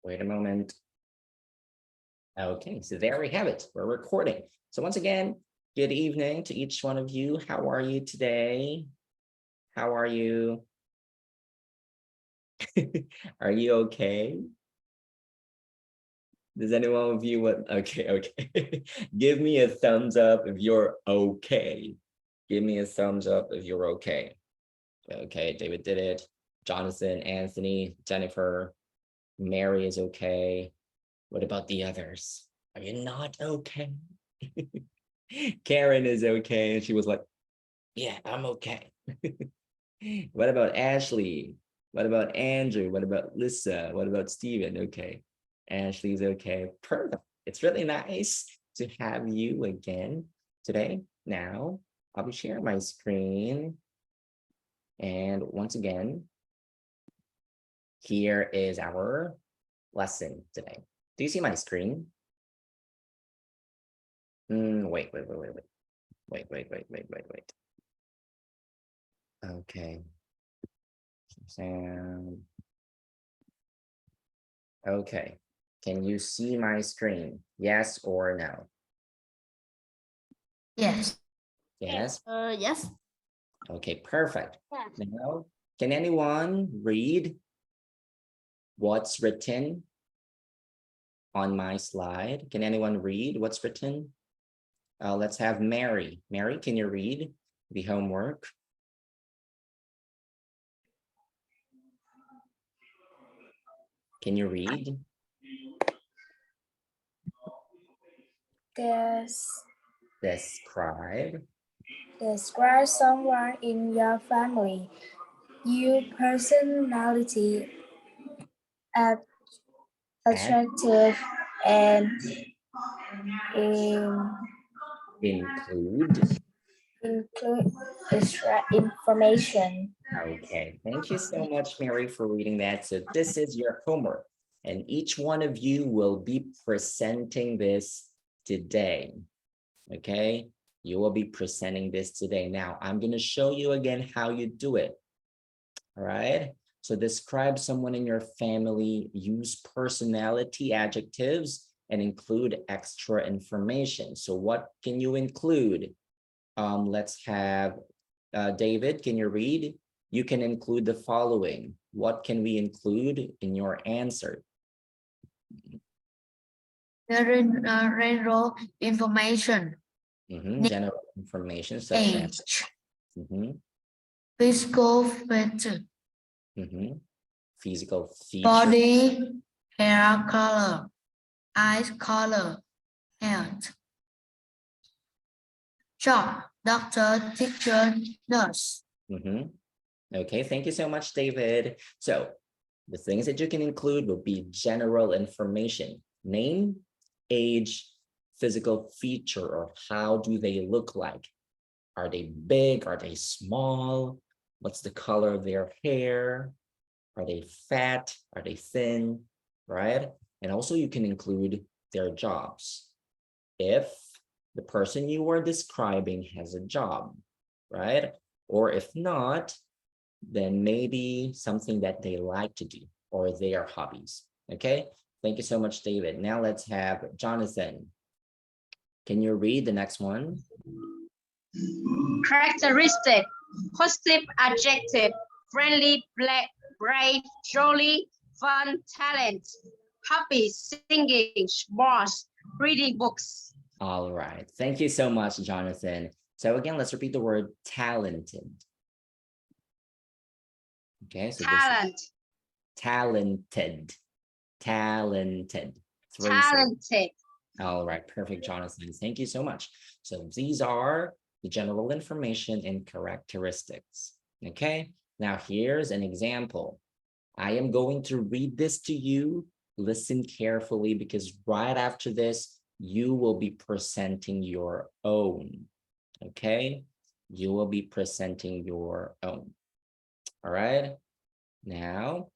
Wait a moment. Okay, so there we have it. We're recording. So once again, good evening to each one of you. How are you today? How are you? Are you okay? Does anyone of you what? Okay. Give me a thumbs up if you're okay. Give me a thumbs up if you're okay. Okay, David did it. Jonathan, Anthony, Jennifer, Mary is okay. What about the others? Are you not okay? Karen is okay. And she was like, yeah, I'm okay. What about Ashley? What about Andrew? What about Lisa? What about Steven? Okay. Ashley's okay. Perfect. It's really nice to have you again today. Now, I'll be sharing my screen. And once again, here is our lesson today. Do you see my screen? Wait. Okay. Sound. Okay. Can you see my screen? Yes or no? Yes. Yes. Yes. Okay, perfect. Yes. Now, can anyone read what's written on my slide? Can anyone read what's written? Let's have Mary. Mary, can you read the homework? Can you read? Describe. Describe someone in your family. Your personality, attractive, and Include extra information. Okay, thank you so much, Mary, for reading that. So this is your homework, and each one of you will be presenting this today. Okay, you will be presenting this today. Now, I'm going to show you again how you do it. All right, so describe someone in your family, use personality adjectives, and include extra information. So what can you include? Let's have David, can you read? You can include the following. What can we include in your answer? General information. General information such as physical feature. Physical feature. Body, hair color, eyes color, health. Job, doctor, teacher, nurse. Okay, thank you so much, David. So the things that you can include will be general information: name, age, physical feature, or how do they look like? Are they big? Are they small? What's the color of their hair? Are they fat? Are they thin? Right? And also you can include their jobs. If the person you are describing has a job, right? Or if not, then maybe something that they like to do or their hobbies. Okay, thank you so much, David. Now let's have Jonathan. Can you read the next one? Characteristic, positive adjective, friendly, brave, jolly, fun, talent, happy, singing, sports, reading books. All right, thank you so much, Jonathan. So again, let's repeat the word talented. Okay, so talented. All right, perfect, Jonathan. Thank you so much. So these are the general information and characteristics. Okay, now here's an example. I am going to read this to you. Listen carefully, because right after this, you will be presenting your own. Okay, you will be presenting your own. All right, now,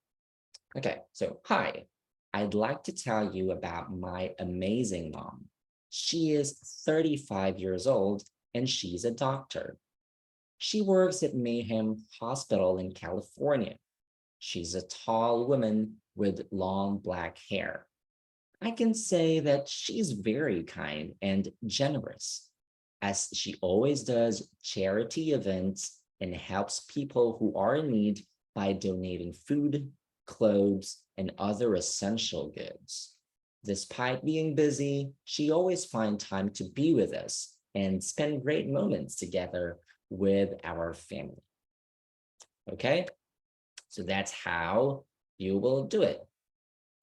okay, so hi, I'd like to tell you about my amazing mom. She is 35 years old and she's a doctor. She works at Mayhem Hospital in California. She's a tall woman with long black hair. I can say that she's very kind and generous, as she always does charity events and helps people who are in need by donating food, clothes, and other essential goods. Despite being busy, she always finds time to be with us and spend great moments together with our family. Okay, so that's how you will do it.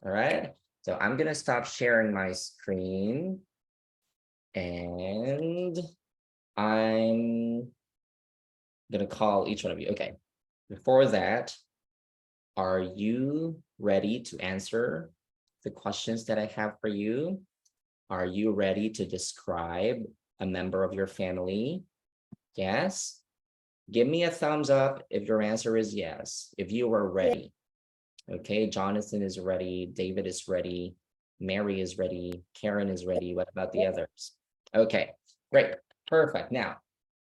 All right, so I'm gonna stop sharing my screen and I'm gonna call each one of you. Okay, before that, are you ready to answer the questions that I have for you? Are you ready to describe a member of your family? Yes. Give me a thumbs up if your answer is yes, if you are ready. Okay, Jonathan is ready, David is ready, Mary is ready, Karen is ready. What about the others? Okay, great, perfect. Now,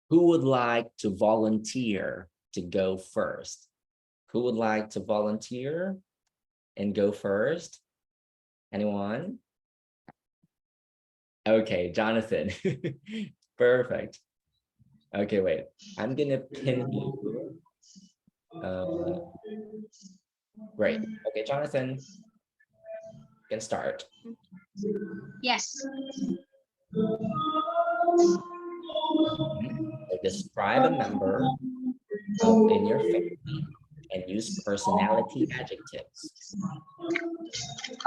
who would like to volunteer to go first? Who would like to volunteer and go first? Anyone? Okay, Jonathan. Perfect. Okay, wait. I'm gonna pin you. Great. Okay, Jonathan, you can start. Yes. So describe a member in your family and use personality adjectives.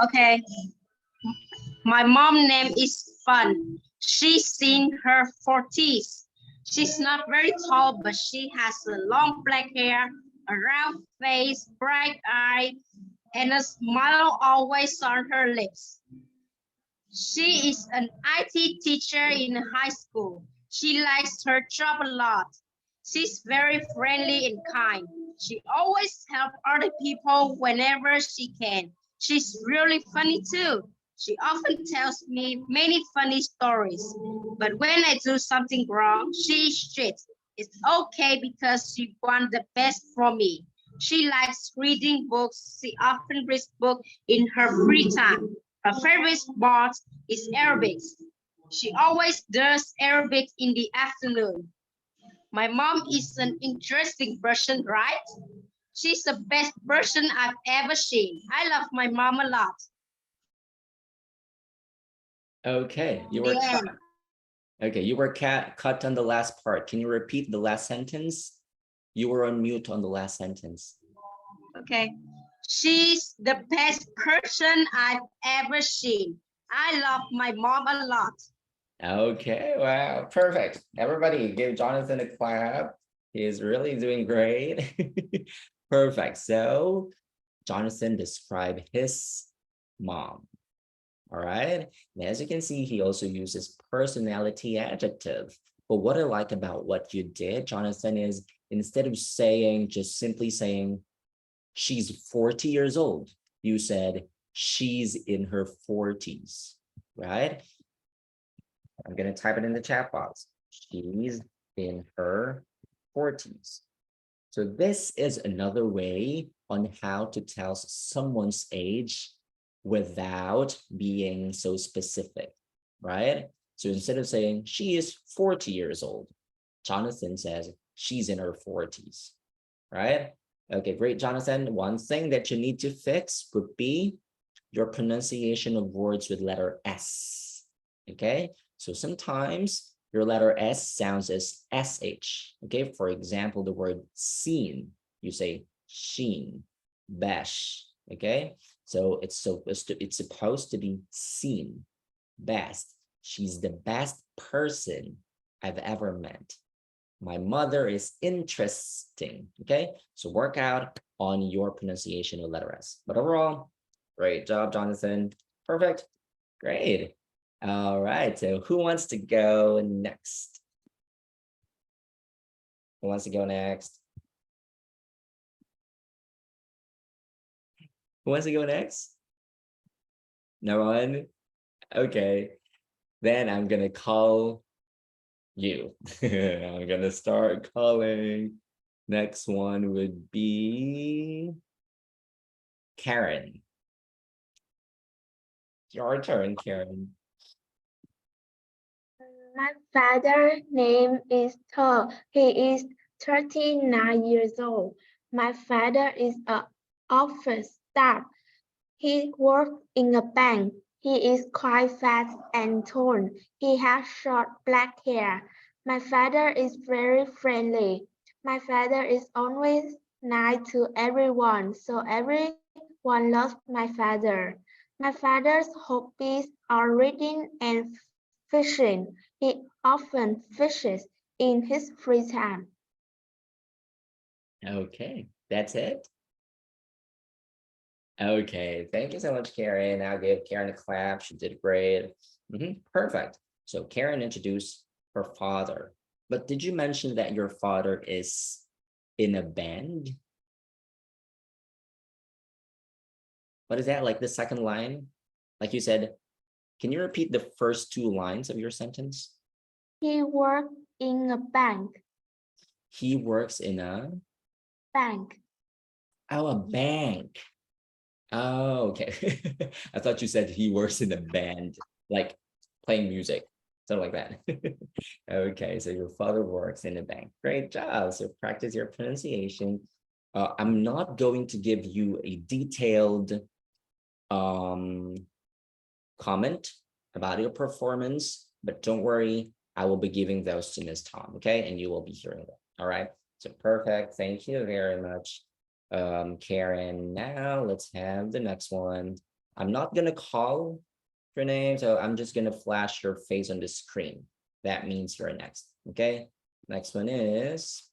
Okay. My mom name is Fun. She's in her 40s. She's not very tall, but she has a long black hair, a round face, bright eye, and a smile always on her lips. She is an IT teacher in high school. She likes her job a lot. She's very friendly and kind. She always helps other people whenever she can. She's really funny too. She often tells me many funny stories. But when I do something wrong, she's strict. It's okay because she wants the best for me. She likes reading books. She often reads books in her free time. Her favorite sport is aerobics. She always does aerobics in the afternoon. My mom is an interesting person, right? She's the best person I've ever seen. I love my mom a lot. Okay, you were cut. Okay, you were cut on the last part. Can you repeat the last sentence? You were on mute on the last sentence. Okay. She's the best person I've ever seen. I love my mom a lot. Okay, wow, perfect. Everybody give Jonathan a clap. He's really doing great. Perfect. So Jonathan described his mom. All right. And as you can see, he also uses personality adjective. But what I like about what you did, Jonathan, is instead of saying, just simply saying, she's 40 years old, you said, she's in her 40s, right? I'm going to type it in the chat box. She's in her 40s. So this is another way on how to tell someone's age without being so specific, right? So instead of saying she is 40 years old, Jonathan says she's in her 40s, right? Okay, great, Jonathan. One thing that you need to fix would be your pronunciation of words with letter S, okay? So sometimes your letter S sounds as SH, okay? For example, the word seen, you say sheen, besh, okay? So it's supposed to be seen, best. She's the best person I've ever met. My mother is interesting, okay? So work out on your pronunciation of letter S. But overall, great job, Jonathan. Perfect, great. All right, so who wants to go next? Who wants to go next? Who wants to go next? No one? Okay, then I'm gonna call you. I'm gonna start calling. Next one would be Karen. Your turn, Karen. My father's name is Thor. He is 39 years old. My father is an office staff. He works in a bank. He is quite fat and tall. He has short black hair. My father is very friendly. My father is always nice to everyone, so everyone loves my father. My father's hobbies are reading and fishing. He often fishes in his free time. Okay, that's it. Okay, thank you so much, Karen. I'll give Karen a clap. She did great. Perfect. So Karen introduced her father. But did you mention that your father is in a band? What is that, like the second line? Like you said, can you repeat the first two lines of your sentence? He works in a bank. He works in a Bank. bank. Oh, okay. I thought you said he works in a band, like playing music, something like that. Okay, so your father works in a bank. Great job. So practice your pronunciation. I'm not going to give you a detailed comment about your performance, but don't worry, I will be giving those to Ms. Tom, okay? And you will be hearing them. All right. So perfect. Thank you very much, Karen. Now let's have the next one. I'm not gonna call your name, so I'm just gonna flash your face on the screen. That means you're next. Okay. Next one is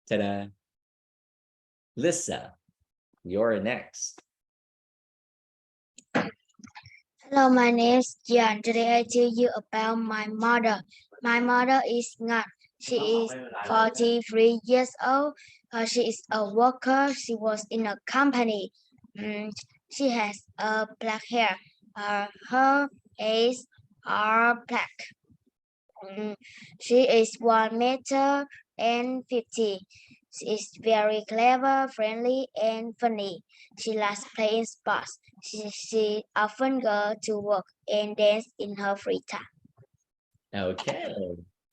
ta-da. Lisa, you're next. Hello, my name is Jan. Today I tell you about my mother. My mother is Ngat. She is 43 years old. She is a worker. She was in a company. She has black hair. Her eyes are black. She is 1 meter and 50. She is very clever, friendly, and funny. She likes playing sports. She often goes to work and dance in her free time. Okay,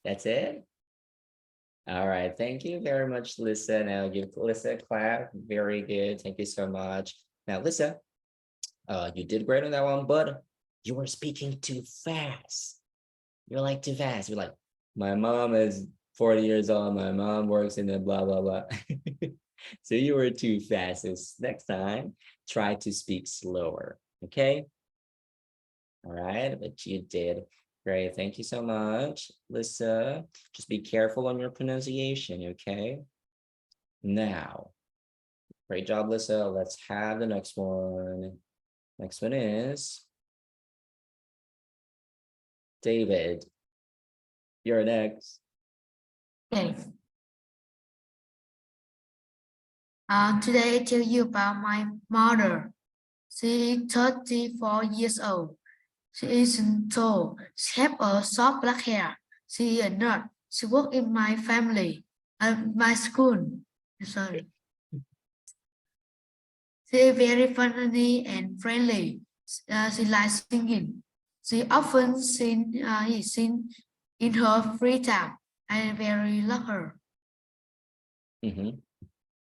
that's it. All right, thank you very much, Lisa. Now give Lisa a clap. Very good. Thank you so much. Now, Lisa, you did great on that one, but you were speaking too fast. You're like too fast. You're like, my mom is 40 years old. My mom works in the blah, blah, blah. So you were too fast. So next time, try to speak slower. Okay. All right, but you did great. Thank you so much, Lisa. Just be careful on your pronunciation, okay? Now, great job, Lisa. Let's have the next one. Next one is David. You're next. Okay. Today I tell you about my mother. She is 34 years old. She isn't tall. She has a soft black hair. She is a nurse. She works in my family, my school. Sorry. She is very funny and friendly. She likes singing. She often sing in her free time. I very love her.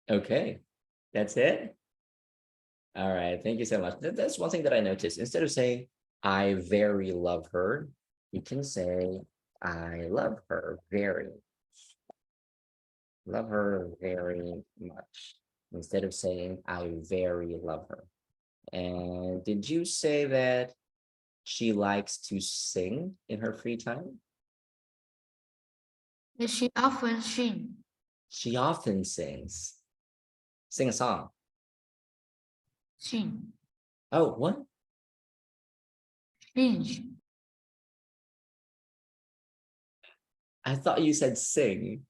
Okay, that's it. All right, thank you so much. That's one thing that I noticed. Instead of saying, I very love her, you can say, I love her very. Love her very much. Instead of saying, I very love her. And did you say that she likes to sing in her free time? She often sings. She often sings. Sing a song. Sing. Oh, what? Sings. I thought you said sing.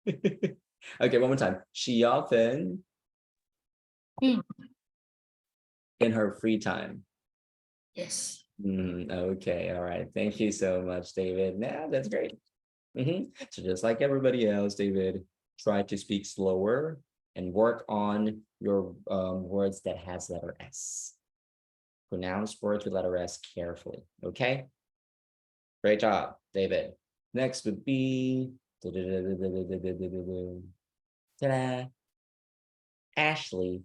Okay, one more time. She often Sing. in her free time. Yes. Okay, all right. Thank you so much, David. Now that's great. So just like everybody else, David, try to speak slower and work on your words that has letter S. Pronounce words with letter S carefully, okay? Great job, David. Next would be ta-da, Ashley.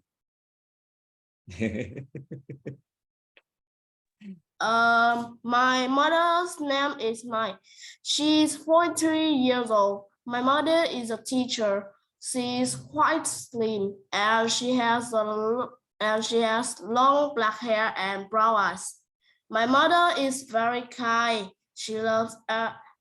My mother's name is Mai. She's 43 years old. My mother is a teacher. She's quite slim and she has long black hair and brown eyes. My mother is very kind. She loves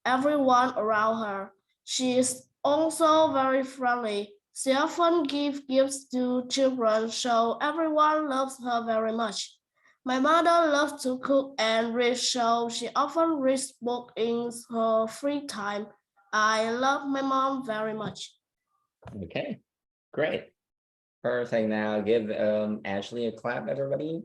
everyone around her. She is also very friendly. She often gives gifts to children, so everyone loves her very much. My mother loves to cook and read, so she often reads books in her free time. I love my mom very much. Okay, great. Perfect. Now give Ashley a clap, everybody.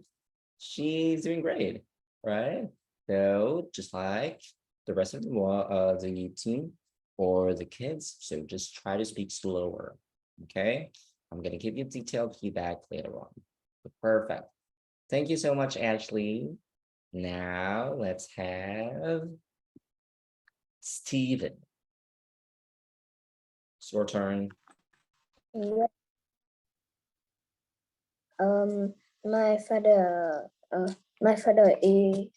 She's doing great, right? So just like the rest of the team or the kids, so just try to speak slower, okay? I'm gonna give you detailed feedback later on. Perfect. Thank you so much, Ashley. Now let's have Steven. It's your turn. Yeah. My father is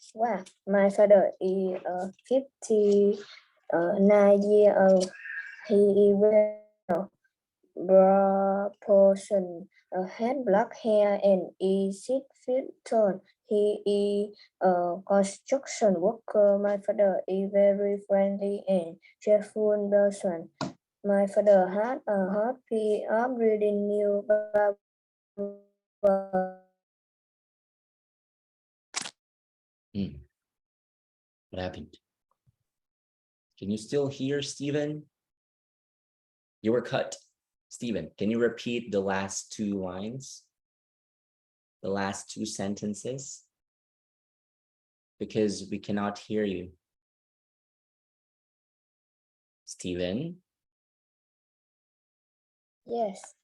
59 years old. He is well proportioned, has black hair and is 6 feet tall. He is a construction worker. My father is very friendly and cheerful person. My father had a hobby of reading new Bible. What happened? Can you still hear Steven? You were cut. Steven, can you repeat the last two lines? The last two sentences? Because we cannot hear you. Steven? Yes.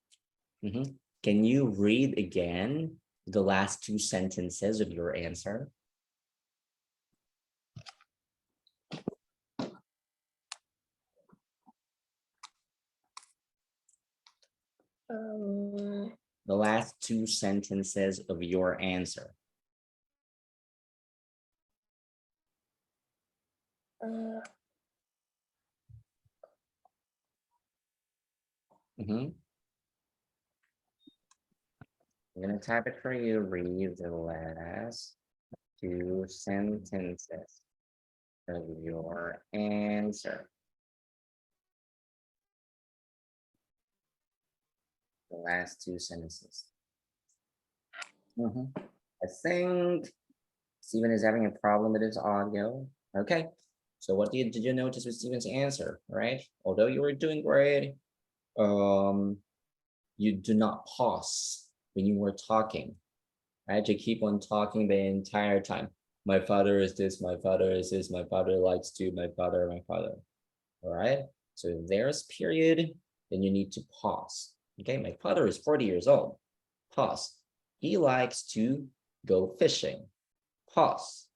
Can you read again the last two sentences of your answer? The last two sentences of your answer. I'm gonna type it for you. Read the last two sentences of your answer. The last two sentences. I think Steven is having a problem with his audio. Okay, so what did you notice with Steven's answer, right? Although you were doing great, you do not pause when you were talking, right? You keep on talking the entire time. My father is this, my father is this, my father likes to, my father. All right, so if there's period, then you need to pause. Okay, my father is 40 years old. Pause. He likes to go fishing. Pause.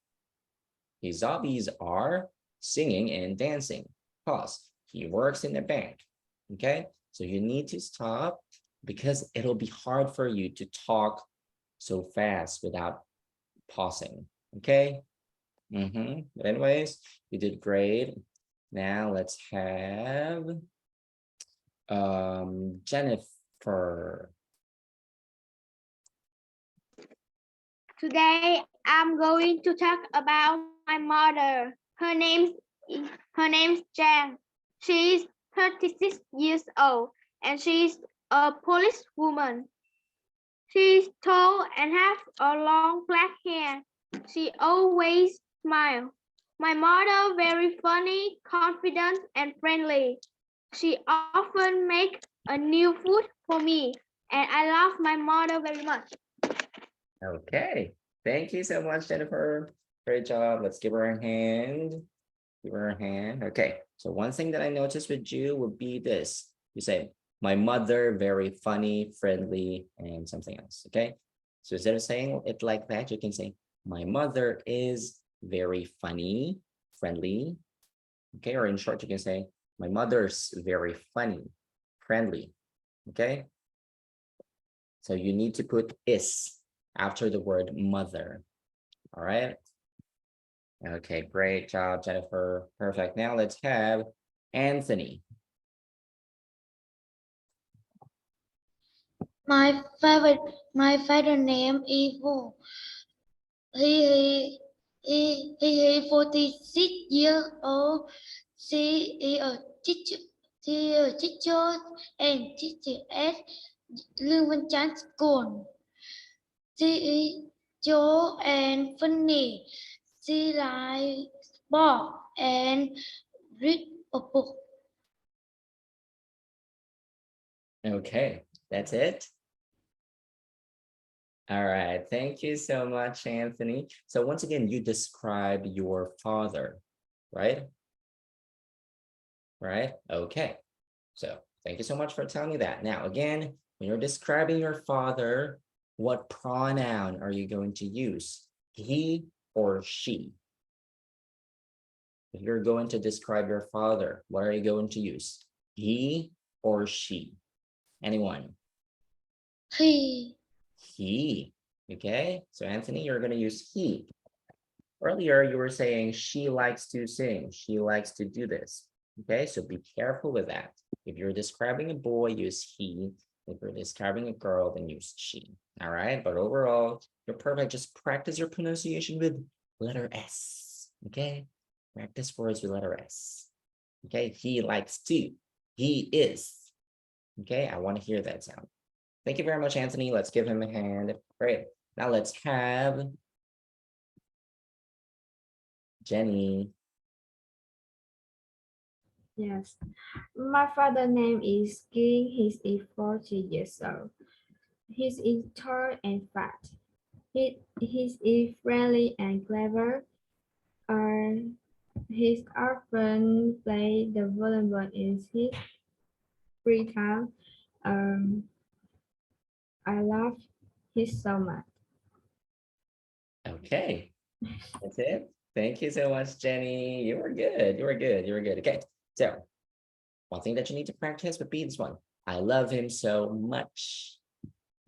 His hobbies are singing and dancing. Pause. He works in a bank. Okay, so you need to stop because it'll be hard for you to talk so fast without pausing. Okay. But anyways, you did great. Now let's have Jennifer. Today, I'm going to talk about my mother. Her name's Jan. She's 36 years old, and she's a policewoman. She's tall and has a long black hair. She always smiles. My mother very funny, confident, and friendly. She often makes a new food for me, and I love my mother very much. Okay, thank you so much, Jennifer. Great job. Let's give her a hand. Give her a hand. Okay, so one thing that I noticed with you would be this. You say, my mother, very funny, friendly, and something else. Okay. So instead of saying it like that, you can say, my mother is very funny, friendly. Okay. Or in short, you can say, my mother's very funny, friendly. Okay. So you need to put is after the word mother. All right. Okay, great job, Jennifer. Perfect. Now let's have Anthony. My father name is Wu. He 46 years old. She is a teacher. She is a teacher and teacher at Lương Văn Chánh School. She is Joe and funny. She likes sport and read a book. Okay, that's it. All right, thank you so much, Anthony. So once again, you describe your father, right? Right, okay. So thank you so much for telling me that. Now, again, when you're describing your father, what pronoun are you going to use? He or she? If you're going to describe your father, what are you going to use? He or she? Anyone? He. He. Okay, so Anthony, you're going to use he. Earlier, you were saying she likes to sing. She likes to do this. Okay, so be careful with that. If you're describing a boy, use he. If you're describing a girl, then use she. All right, but overall, you're perfect. Just practice your pronunciation with letter S. Okay, practice words with letter S. Okay, he likes to. He is. Okay, I want to hear that sound. Thank you very much, Anthony. Let's give him a hand. Great. Now let's have Jenny. Yes. My father's name is King. He is 40 years old. He is tall and fat. He is friendly and clever. He often play the volleyball in his free time. I love him so much. Okay, that's it. Thank you so much, Jenny. You were good. You were good. You were good. Okay, so one thing that you need to practice would be this one. I love him so much.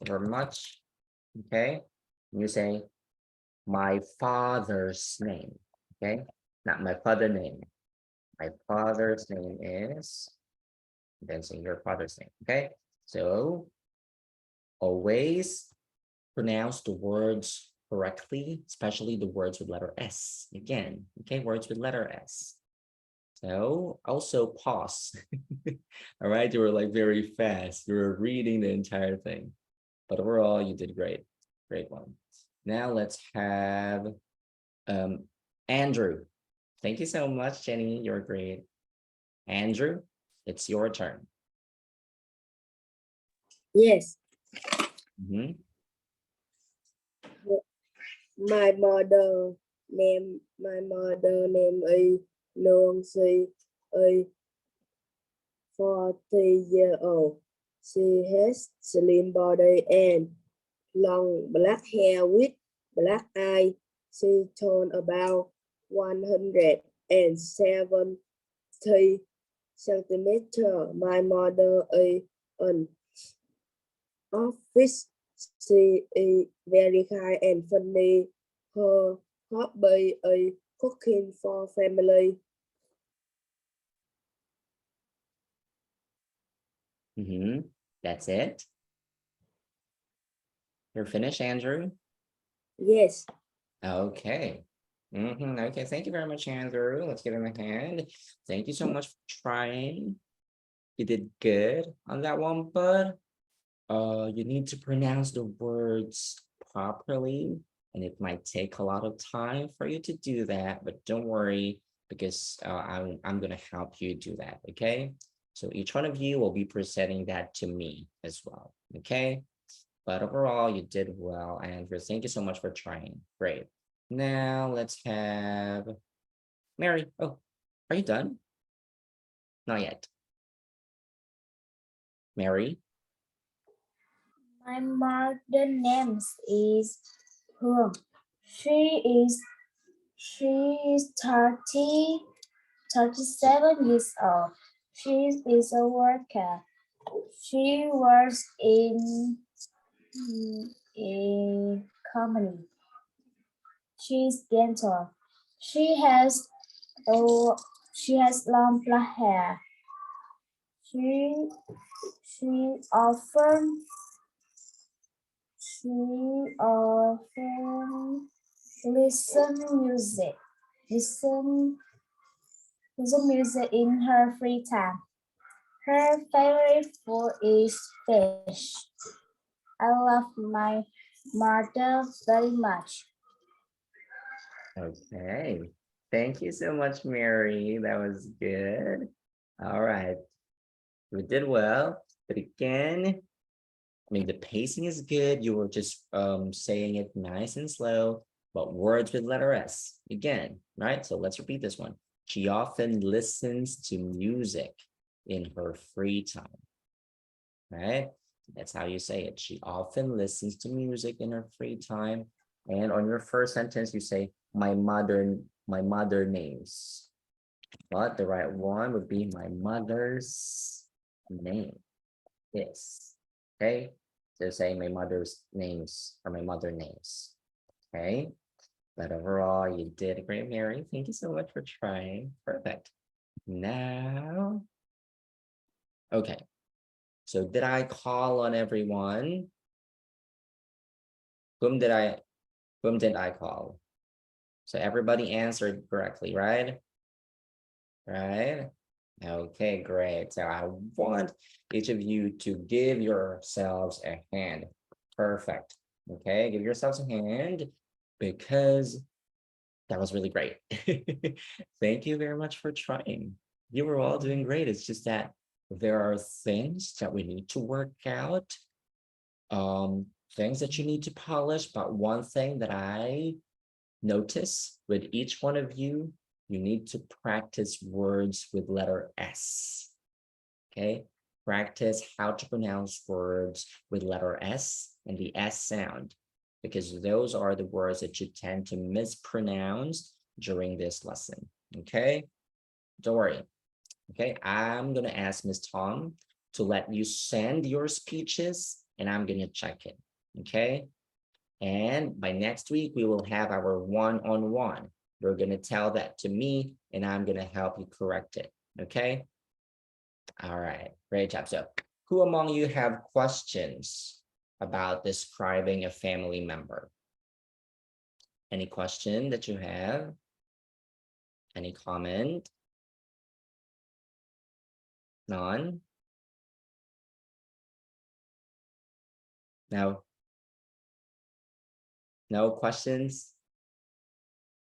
Or much. Okay, you say my father's name. Okay, not my father's name. My father's name is, then say your father's name. Okay, so always pronounce the words correctly, especially the words with letter S. Again, okay, words with letter S. So also pause. All right, you were like very fast. You were reading the entire thing, but overall you did great. Great one. Now let's have Andrew. Thank you so much, Jenny. You're great. Andrew, it's your turn. Yes. Mhm. My mother name is Lương. She is 40 years old. She has slim body and long black hair with black eyes. She turned about 170 centimeters. My mother is an office. She is very kind and funny. Her hobby is cooking for family. That's it. You're finished, Andrew? Yes. Okay. Okay, thank you very much, Andrew. Let's give him a hand. Thank you so much for trying. You did good on that one, but you need to pronounce the words properly, and it might take a lot of time for you to do that, but don't worry, because I'm gonna help you do that, okay? So each one of you will be presenting that to me as well, okay? But overall, you did well, Andrew. Thank you so much for trying. Great. Now let's have Mary. Oh, are you done? Not yet. Mary? My mother name is Hương. She is 37 years old. She is a worker. She works in a company. She is gentle. She has long black hair. She often listen music in her free time. Her favorite food is fish. I love my mother very much. Okay. Thank you so much, Mary. That was good. All right. We did well, but again, I mean, the pacing is good. You were just saying it nice and slow, but words with letter S again, right? So let's repeat this one. She often listens to music in her free time, right? That's how you say it. She often listens to music in her free time. And on your first sentence, you say, my mother names. But the right one would be my mother's name is. Okay. So saying my mother's names or my mother names. Okay. But overall, you did great, Mary. Thank you so much for trying. Perfect. Now, okay. So did I call on everyone? Whom did I call? So everybody answered correctly, right? Right? Okay, great. So I want each of you to give yourselves a hand. Perfect. Okay, give yourselves a hand because that was really great. Thank you very much for trying. You were all doing great. It's just that there are things that we need to work out, things that you need to polish. But one thing that I notice with each one of you, you need to practice words with letter S. Okay, practice how to pronounce words with letter S and the S sound, because those are the words that you tend to mispronounce during this lesson. Okay, don't worry. Okay, I'm gonna ask Ms. Tom to let you send your speeches and I'm gonna check it. Okay, and by next week we will have our one-on-one. You're gonna tell that to me and I'm gonna help you correct it. Okay, all right, great job. So who among you have questions about describing a family member? Any question that you have? Any comment? None? No? No questions?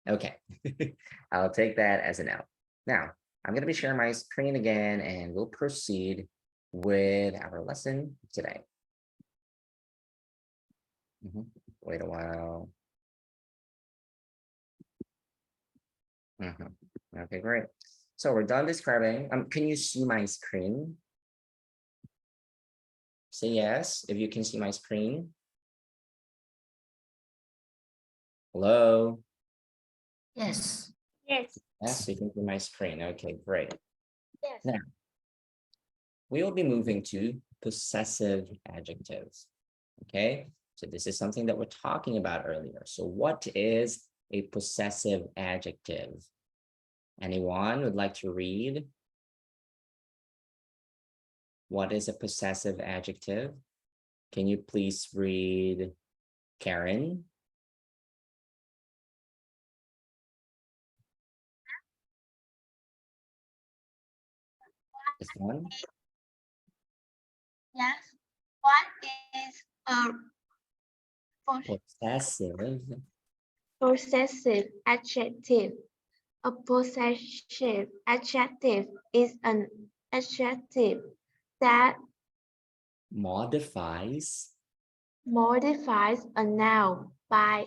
Okay, I'll take that as a no. Now, I'm going to be sharing my screen again and we'll proceed with our lesson today. Wait a while. Okay, great. So we're done describing. Can you see my screen? Say yes if you can see my screen. Hello? Yes. Yes. Yes, you can see my screen. Okay, great. Yes. Now, we will be moving to possessive adjectives. Okay, so this is something that we're talking about earlier. So what is a possessive adjective? Anyone would like to read? What is a possessive adjective? Can you please read, Karen? This one? Yes. What is a Possessive. possessive adjective? A possessive adjective is an adjective that Modifies a noun by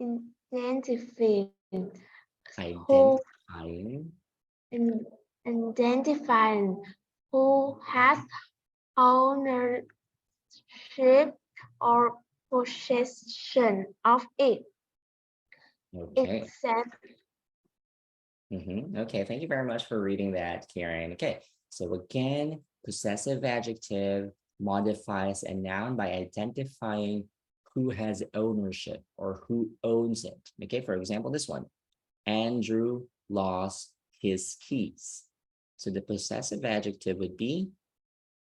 identifying identifying identifying who has ownership or possession of it, Okay. except Okay, thank you very much for reading that, Karen. Okay, so again, possessive adjective modifies a noun by identifying who has ownership or who owns it. Okay, for example, this one, Andrew lost his keys. So the possessive adjective would be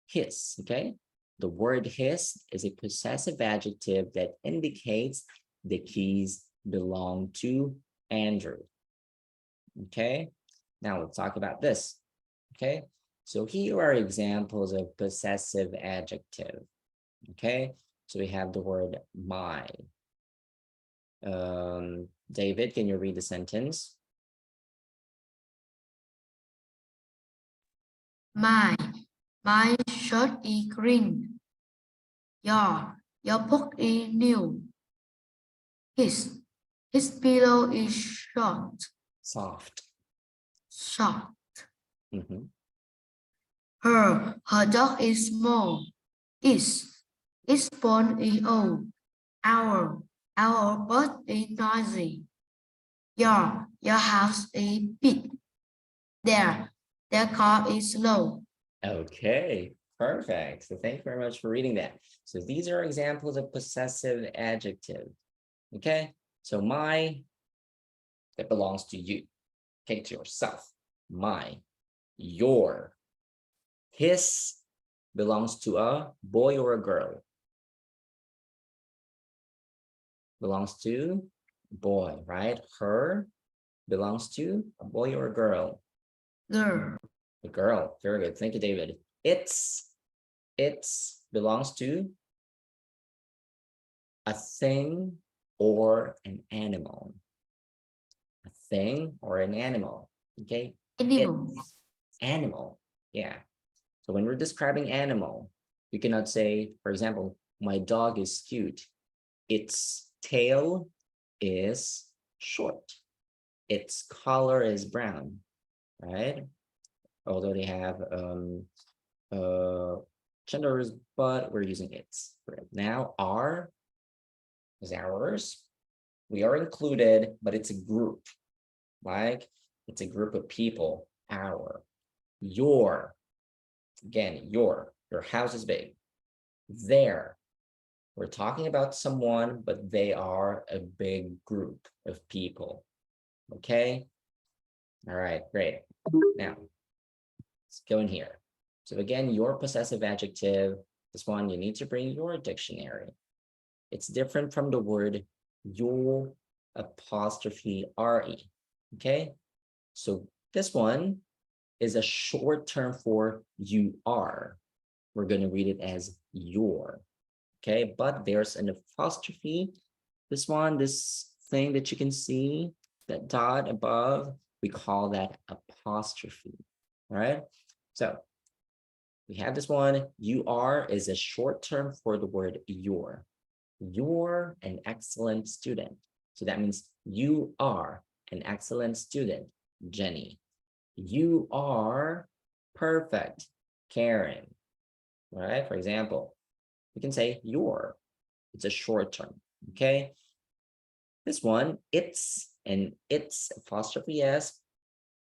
his, okay? The word his is a possessive adjective that indicates the keys belong to Andrew. Okay, now let's talk about this. Okay, so here are examples of possessive adjective. Okay, so we have the word my. David, can you read the sentence? My shirt is green. Your book is new. His pillow is short. Soft. Mhm. Her dog is small. Its bone is old. Our bird is noisy. Your house is big. Their car is slow. Okay, perfect. So thank you very much for reading that. So these are examples of possessive adjective. Okay, so my, that belongs to you. Okay, to yourself. My, your, his belongs to a boy or a girl. Belongs to boy, right? Her belongs to a boy or a girl. Girl. A girl. Very good. Thank you, David. It's belongs to a thing or an animal. A thing or an animal. Okay. Animal. It's animal. Yeah. So when we're describing animal, you cannot say, for example, my dog is cute. Its tail is short. Its color is brown, right? Although they have genders, but we're using its. Now our is ours. We are included, but it's a group. Like it's a group of people. Our, your, again, your house is big. Their, we're talking about someone, but they are a big group of people. Okay. All right, great. Now let's go in here. So again, your possessive adjective, this one, you need to bring your dictionary. It's different from the word your apostrophe re. Okay. So this one is a short term for you are. We're going to read it as your. Okay, but there's an apostrophe. This one, this thing that you can see, that dot above, we call that apostrophe. All right. So we have this one. You are is a short term for the word your. You're an excellent student. So that means you are an excellent student, Jenny. You are perfect, Karen. All right. For example, we can say your. It's a short term. Okay. This one, it's and it's apostrophe s.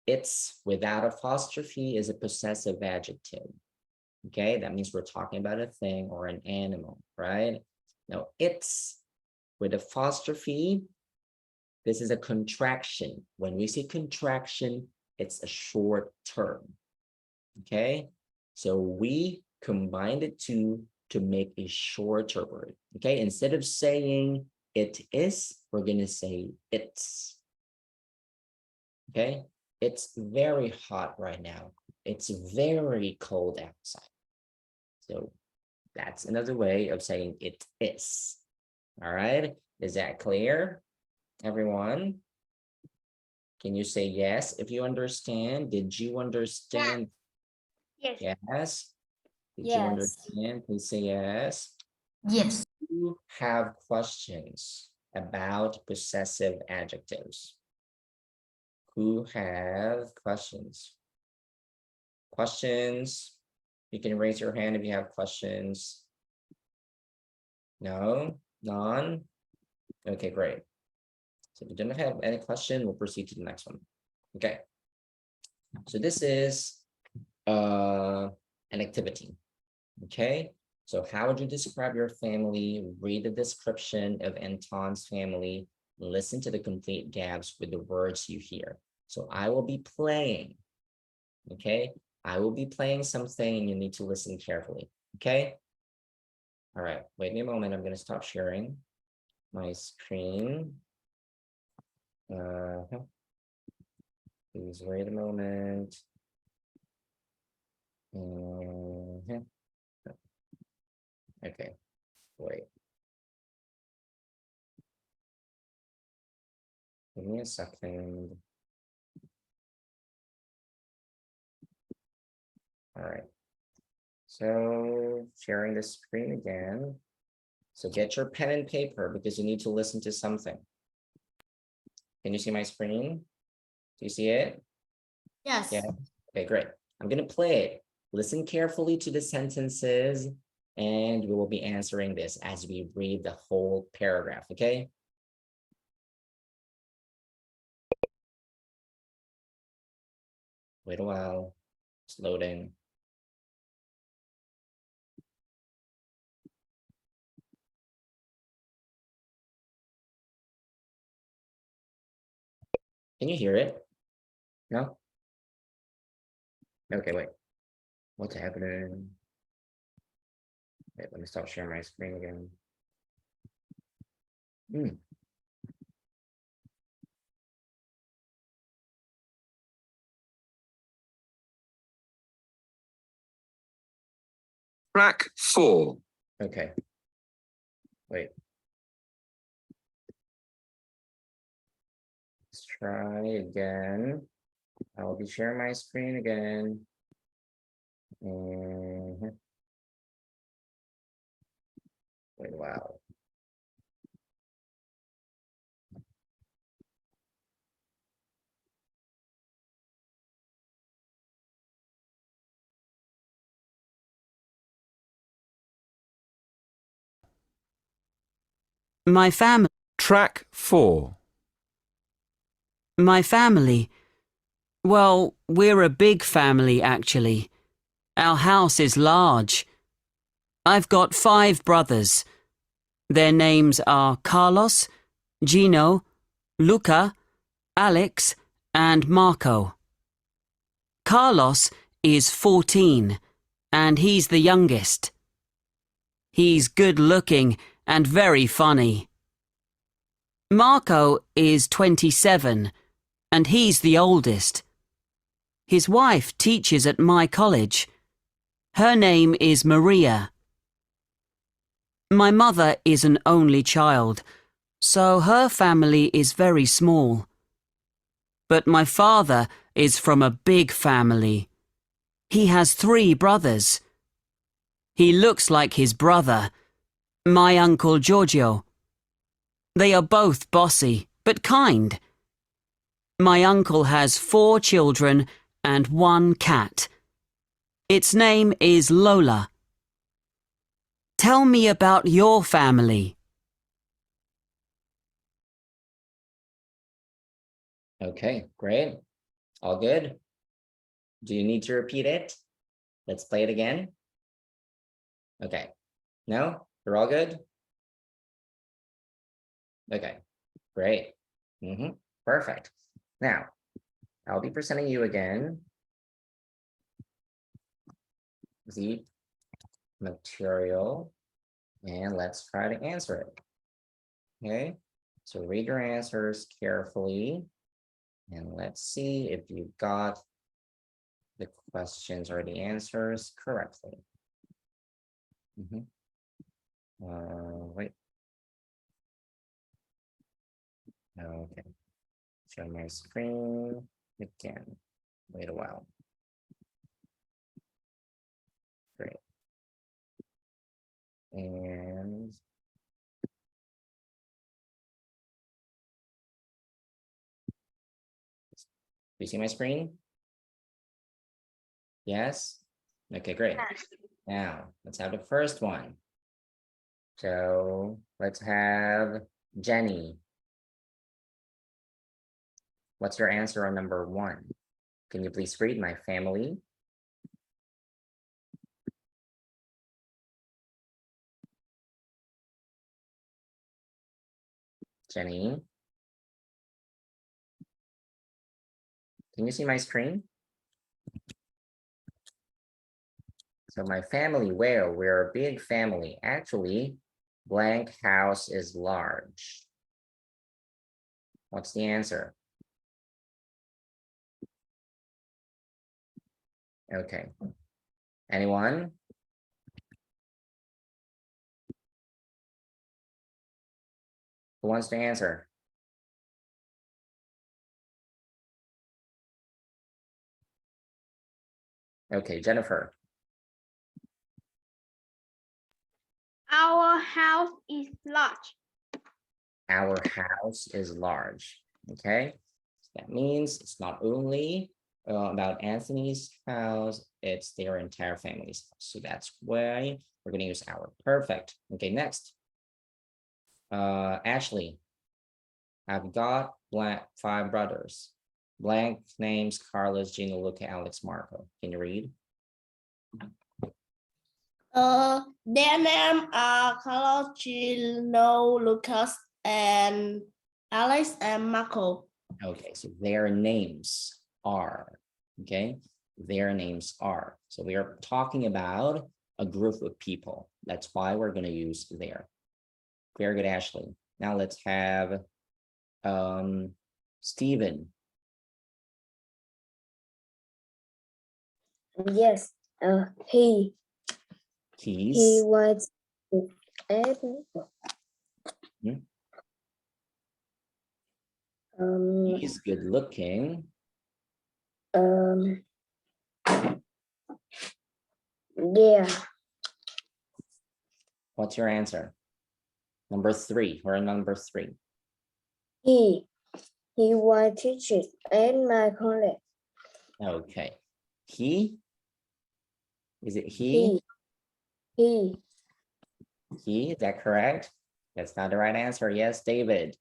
It's without apostrophe is a possessive adjective. Okay, that means we're talking about a thing or an animal, right? Now it's with apostrophe. This is a contraction. When we say contraction, it's a short term. Okay, so we combined the two to make a shorter word. Okay, instead of saying it is, we're going to say it's. Okay, it's very hot right now. It's very cold outside. So that's another way of saying it is. All right, is that clear, everyone? Can you say yes if you understand? Did you understand? yes. Yes. Did you Yes. understand? Please say yes. Yes. You have questions about possessive adjectives? Who have questions? Questions? You can raise your hand if you have questions. No, none. Okay, great. So if you don't have any question, we'll proceed to the next one. Okay. So this is an activity. Okay. So how would you describe your family? Read the description of Anton's family. Listen to the complete gaps with the words you hear. So I will be playing. Okay. I will be playing something and you need to listen carefully. Okay. All right. Wait me a moment. I'm going to stop sharing my screen. Please wait a moment. Okay, wait. Give me a second. All right. So sharing the screen again. So get your pen and paper because you need to listen to something. Can you see my screen? Do you see it? Yes. Yeah. Okay, great. I'm going to play it. Listen carefully to the sentences and we will be answering this as we read the whole paragraph, okay? Wait a while. It's loading. Can you hear it? No? Okay, wait. What's happening? Wait, let me stop sharing my screen again. Track 4. Okay. Wait. Let's try again. I'll be sharing my screen again. Wait a while. My family. Track 4. My family. Well, we're a big family, actually. Our house is large. I've got 5 brothers. Their names are Carlos, Gino, Luca, Alex, and Marco. Carlos is 14, and he's the youngest. He's good-looking and very funny. Marco is 27, and he's the oldest. His wife teaches at my college. Her name is Maria. My mother is an only child, so her family is very small. But my father is from a big family. He has 3 brothers. He looks like his brother, my Uncle Giorgio. They are both bossy, but kind. My uncle has 4 children and 1 cat. Its name is Lola. Tell me about your family. Okay, great. All good? Do you need to repeat it? Let's play it again. Okay. No? You're all good? Okay, great. Perfect. Now, I'll be presenting you again the material and let's try to answer it. Okay, so read your answers carefully and let's see if you got the questions or the answers correctly. Wait. Okay, share my screen again. Wait a while. Great. And do you see my screen? Yes? Okay, great. Now let's have the first one. So let's have Jenny. What's your answer on number 1? Can you please read my family? Jenny, can you see my screen? So my family, well, we're a big family. Actually, blank house is large. What's the answer? Okay. Anyone? Who wants to answer? Okay, Jennifer. Our house is large. Our house is large. Okay, so that means it's not only about Anthony's house, it's their entire family's house. So that's why we're going to use our. Perfect. Okay, next. Ashley, I've got 5 brothers. Blank names: Carlos, Gino, Luca, Alex, Marco. Can you read? Their names are Carlos, Gino, Lucas, and Alex and Marco. Okay, so their names are, okay, their names are. So we are talking about a group of people. That's why we're going to use their. Very good, Ashley. Now let's have Stephen. Yes, he He's was he's good looking. Yeah, What's your answer? Number 3. We're on number 3. he was teacher at my college. Okay. He? Is it he? He He, is that correct? That's not the right answer. Yes, David.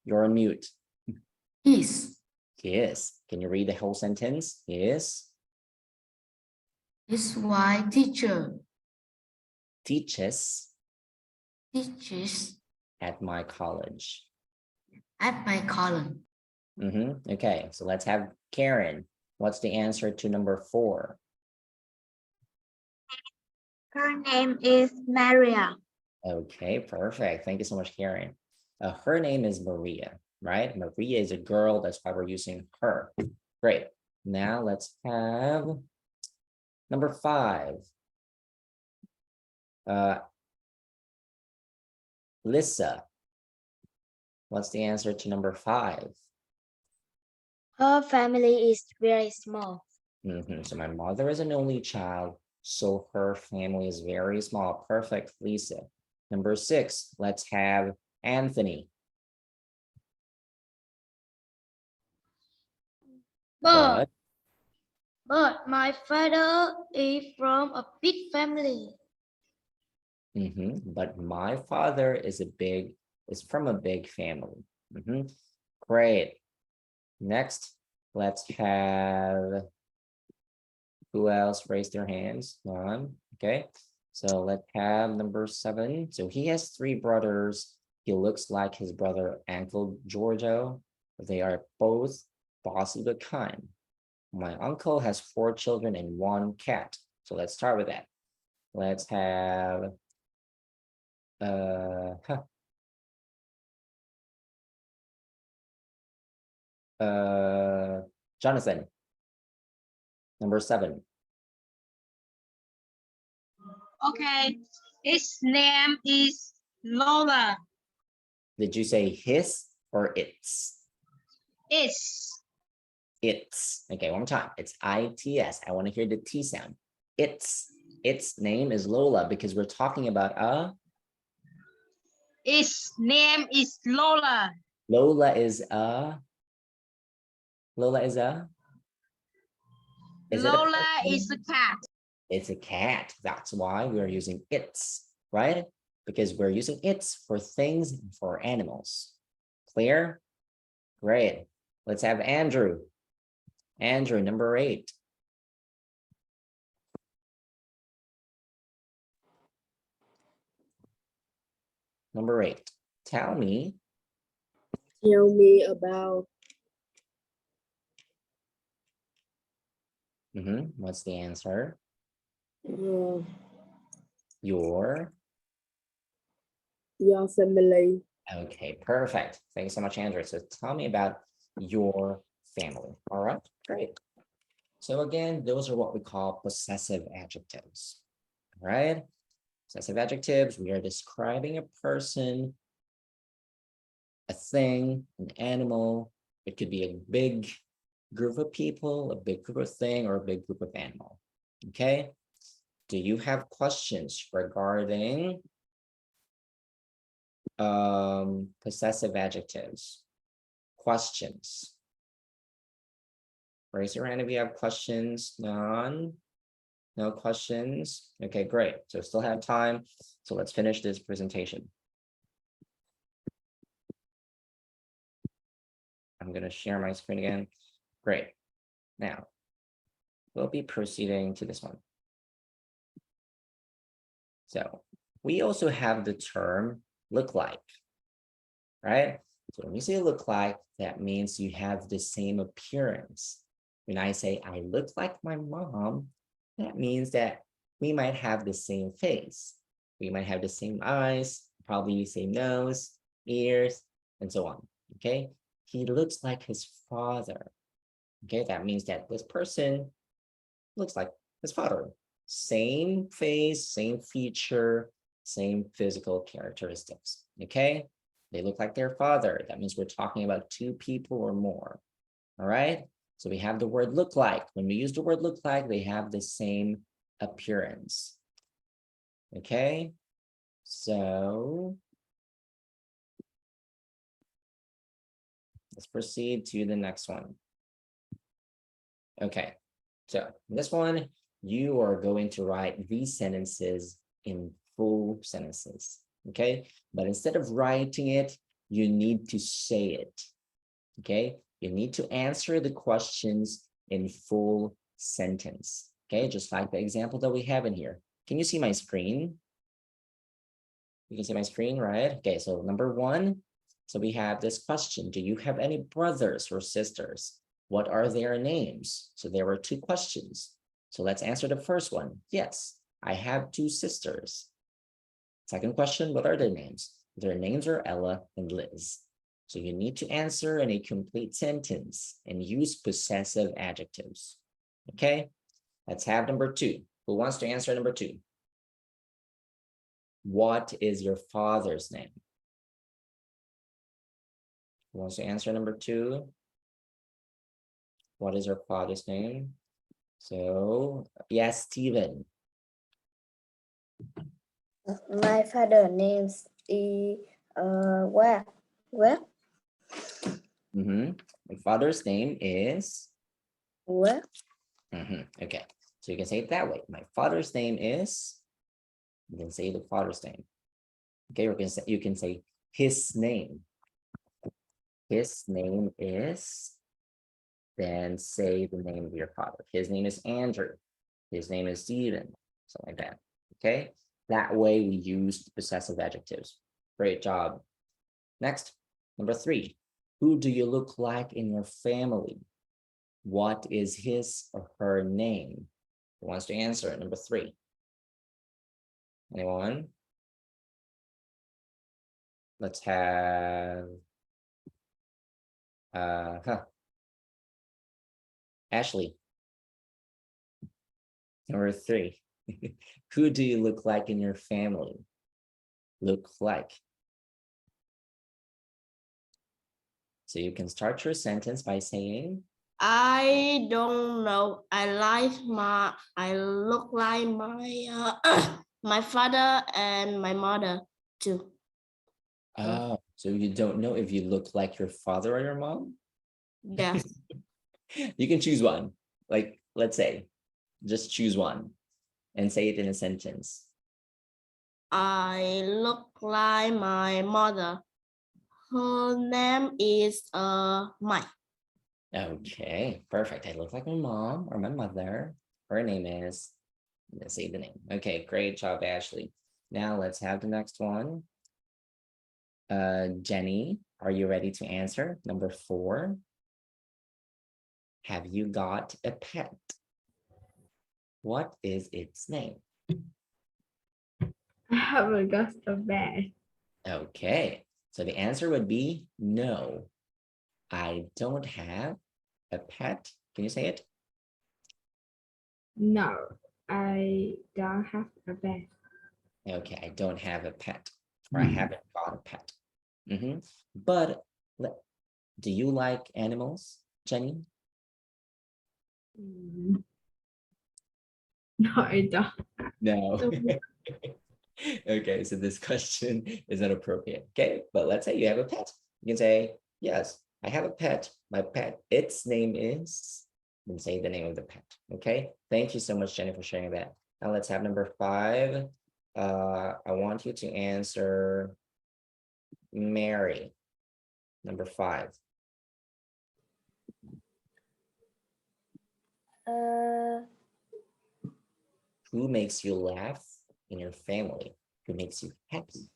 You're on mute. His Yes. Can you read the whole sentence? Yes. his wife teacher Teaches teaches at my college. at my college. Okay, so let's have Karen. What's the answer to number 4? Her name is Maria. Okay, perfect. Thank you so much, Karen. Her name is Maria, right? Maria is a girl. That's why we're using her. Great. Now let's have number 5. Lisa. What's the answer to number 5? Her family is very small. So my mother is an only child, so her family is very small. Perfect, Lisa. Number 6, let's have Anthony. But my father is from a big family. But my father is from a big family. Great. Next, let's have, who else raised their hands? None. Okay, so let's have number 7. So he has 3 brothers. He looks like his brother Uncle Giorgio. They are both bossy but kind. My uncle has 4 children and 1 cat. So let's start with that. Let's have Jonathan. Number 7. Okay, his name is Lola. Did you say his or its? It's Its. Okay, one more time. It's ITS. I want to hear the T sound. Its name is Lola because we're talking about Its name is Lola. Lola is a Is it a Lola person? is a cat. It's a cat. That's why we're using its, right? Because we're using its for things and for animals. Clear? Great. Let's have Andrew. Andrew, number 8. Number 8. Tell me. Tell me about What's the answer? your Your. family. Okay, perfect. Thank you so much, Andrew. So tell me about your family. All right, great. So again, those are what we call possessive adjectives. All right? Possessive adjectives, we are describing a person, a thing, an animal. It could be a big group of people, a big group of thing, or a big group of animal. Okay? Do you have questions regarding possessive adjectives? Questions? Raise your hand if you have questions. None? No questions? Okay, great. So still have time. So let's finish this presentation. I'm going to share my screen again. Great. Now, we'll be proceeding to this one. So we also have the term look like, right? So when we say look like, that means you have the same appearance. When I say I look like my mom, that means that we might have the same face. We might have the same eyes, probably the same nose, ears, and so on. Okay, he looks like his father. Okay, that means that this person looks like his father. Same face, same feature, same physical characteristics. Okay, they look like their father. That means we're talking about 2 people or more. All right, so we have the word look like. When we use the word look like, they have the same appearance. Okay, so let's proceed to the next one. Okay, so this one, you are going to write these sentences in full sentences. Okay, but instead of writing it, you need to say it. Okay, you need to answer the questions in full sentence. Okay, just like the example that we have in here. Can you see my screen? You can see my screen, right? Okay, so number 1. So we have this question. Do you have any brothers or sisters? What are their names? So there were 2 questions. So let's answer the first one. Yes, I have 2 sisters. Second question, what are their names? Their names are Ella and Liz. So you need to answer in a complete sentence and use possessive adjectives. Okay, let's have number 2. Who wants to answer number 2? What is your father's name? Who wants to answer number 2? What is your father's name? So, yes, Steven. My father names is where? My father's name is Where? Okay, so you can say it that way. My father's name is. You can say the father's name. Okay, you can say his name. His name is. Then say the name of your father. His name is Andrew. His name is Steven. Something like that. Okay, that way we use possessive adjectives. Great job. Next, number 3. Who do you look like in your family? What is his or her name? Who wants to answer? Number 3. Anyone? Let's have Ashley. Number 3. Who do you look like in your family? Look like. So you can start your sentence by saying, I don't know. I look like my my father and my mother too. oh, so you don't know if you look like your father or your mom? Yes. You can choose one. Like Let's say, just choose one and say it in a sentence. I look like my mother. Her name is Mai. Okay, perfect. I look like my mom or my mother. Her name is, let's say the name. Okay, great job, Ashley. Now let's have the next one. Jenny, are you ready to answer? Number 4. Have you got a pet? What is its name? I haven't got a bed. Okay, so the answer would be no. I don't have a pet. Can you say it? No, I don't have a bed. Okay, I don't have a pet, or I haven't got a pet. But do you like animals, Jenny? No, I don't. No. Okay, so this question is not appropriate. Okay, but let's say you have a pet. You can say, yes, I have a pet. My pet, its name is, and say the name of the pet. Okay, thank you so much, Jenny, for sharing that. Now let's have number 5. I want you to answer Mary. Number 5. Who makes you laugh in your family? Who makes you happy?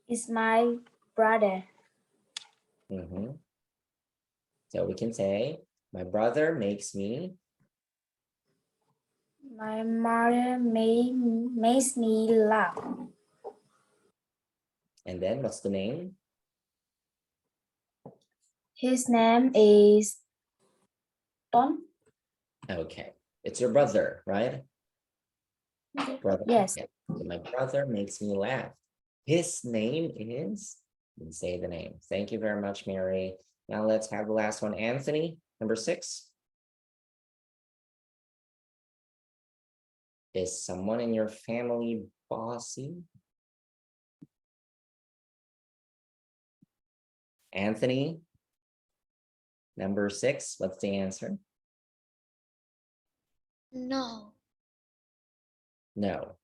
It's my brother. So we can say, my brother makes me. My mother makes me laugh. And then what's the name? His name is Ton. Okay, it's your brother, right? Brother. Yes. Okay. So my brother makes me laugh. His name is, and say the name. Thank you very much, Mary. Now let's have the last one, Anthony, number 6. Is someone in your family bossy? Anthony, number 6, what's the answer? No. No.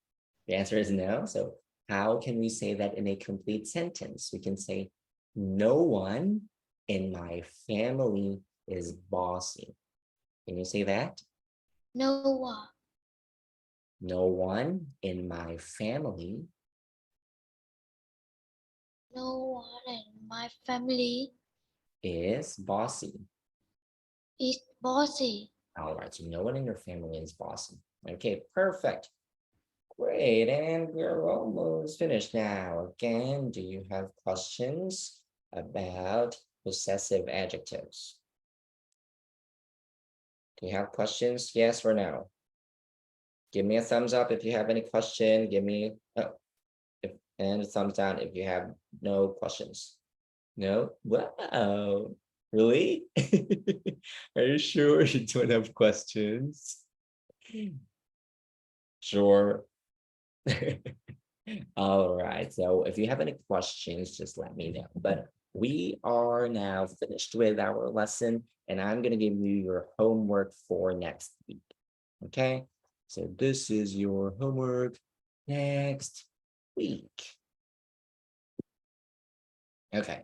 The answer is no. So how can we say that in a complete sentence? We can say, no one in my family is bossy. Can you say that? No one. No one in my family. No one in my family Is bossy. is bossy. All right, so no one in your family is bossy. Okay, perfect. Great, and we're almost finished now. Again, do you have questions about possessive adjectives? Do you have questions? Yes or no? Give me a thumbs up if you have any question. Give me and a thumbs down if you have no questions. No? Wow. Really? Are you sure you don't have questions? Sure. All right. So if you have any questions, just let me know. But we are now finished with our lesson, and I'm going to give you your homework for next week. Okay. So this is your homework next week. Okay.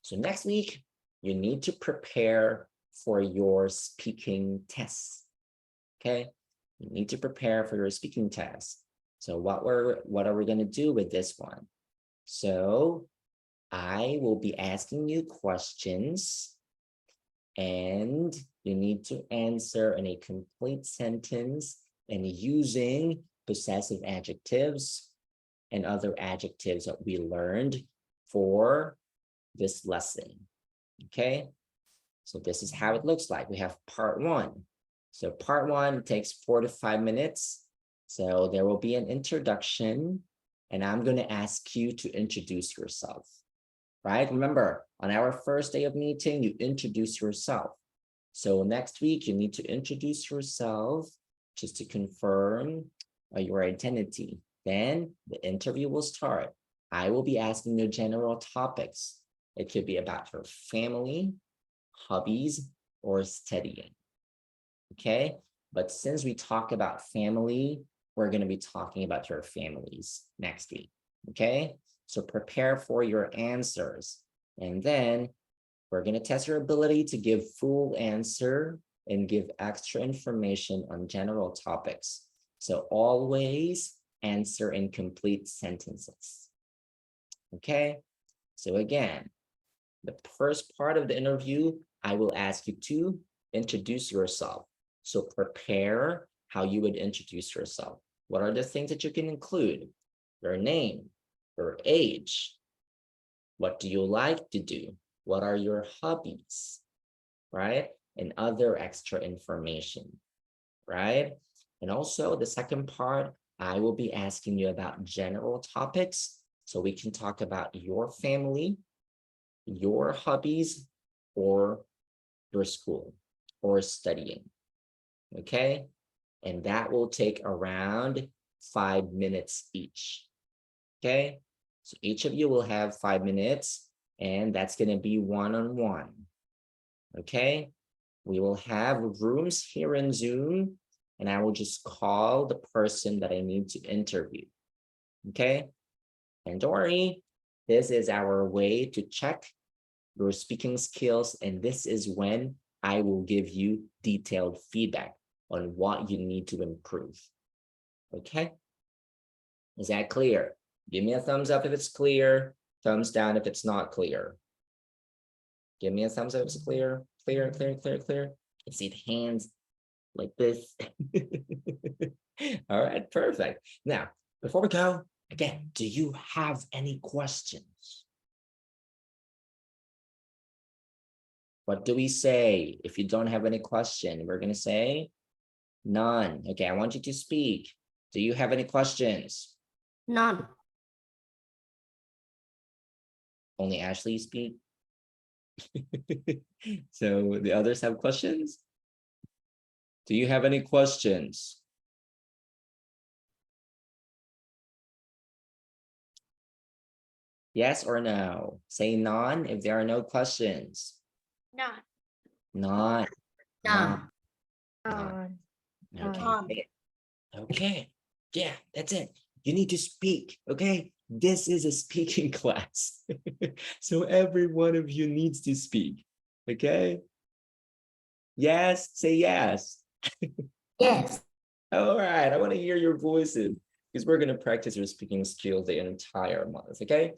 So next week, you need to prepare for your speaking tests. Okay. You need to prepare for your speaking test. So what are we going to do with this one? So I will be asking you questions, and you need to answer in a complete sentence and using possessive adjectives and other adjectives that we learned for this lesson. Okay, so this is how it looks like. We have part 1. So part 1 takes 4 to 5 minutes. So there will be an introduction, and I'm going to ask you to introduce yourself, right? Remember, on our first day of meeting, you introduce yourself. So next week, you need to introduce yourself just to confirm your identity. Then the interview will start. I will be asking you general topics. It could be about your family, hobbies, or studying. Okay, but since we talk about family, we're going to be talking about your families next week. Okay, so prepare for your answers, and then we're going to test your ability to give full answer and give extra information on general topics. So always answer in complete sentences. Okay, so again, the first part of the interview, I will ask you to introduce yourself. So prepare how you would introduce yourself. What are the things that you can include? Your name, your age. What do you like to do? What are your hobbies, right? And other extra information, right? And also the second part, I will be asking you about general topics. So we can talk about your family, your hobbies, or your school, or studying, okay? And that will take around 5 minutes each, okay? So each of you will have 5 minutes, and that's gonna be one-on-one, okay? We will have rooms here in Zoom, and I will just call the person that I need to interview, okay? And don't worry, this is our way to check your speaking skills, and this is when I will give you detailed feedback on what you need to improve, okay? Is that clear? Give me a thumbs up if it's clear, thumbs down if it's not clear. Give me a thumbs up if it's clear, clear, clear, clear, clear. I see the hands like this. All right, perfect. Now, before we go, again, do you have any questions? What do we say? If you don't have any question, we're gonna say none. Okay, I want you to speak. Do you have any questions? None. Only Ashley speak. So the others have questions? Do you have any questions? Yes or no? Say none if there are no questions. None. Not. None. None. None. Okay. Okay. Yeah, that's it. You need to speak. Okay. This is a speaking class. So every one of you needs to speak. Okay. Yes. Say yes. Yes. All right. I want to hear your voices because we're going to practice your speaking skills the entire month. Okay.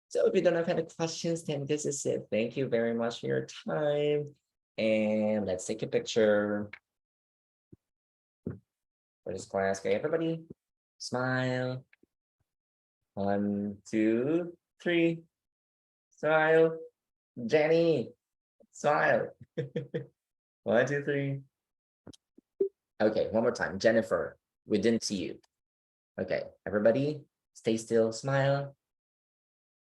So if you don't have any questions, then this is it. Thank you very much for your time. And let's take a picture for this class. Okay, everybody, smile. 1, 2, 3. Smile. Jenny, smile. 1, 2, 3. Okay, one more time. Jennifer, we didn't see you. Okay, everybody, stay still, smile.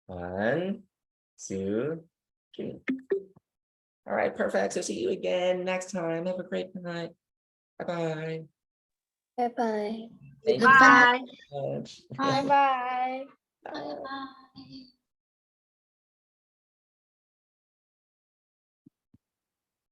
1, 2, 3. All right, perfect. So see you again next time. Have a great night. Bye-bye. Bye-bye. Thank you Bye. so much. Bye bye. Bye.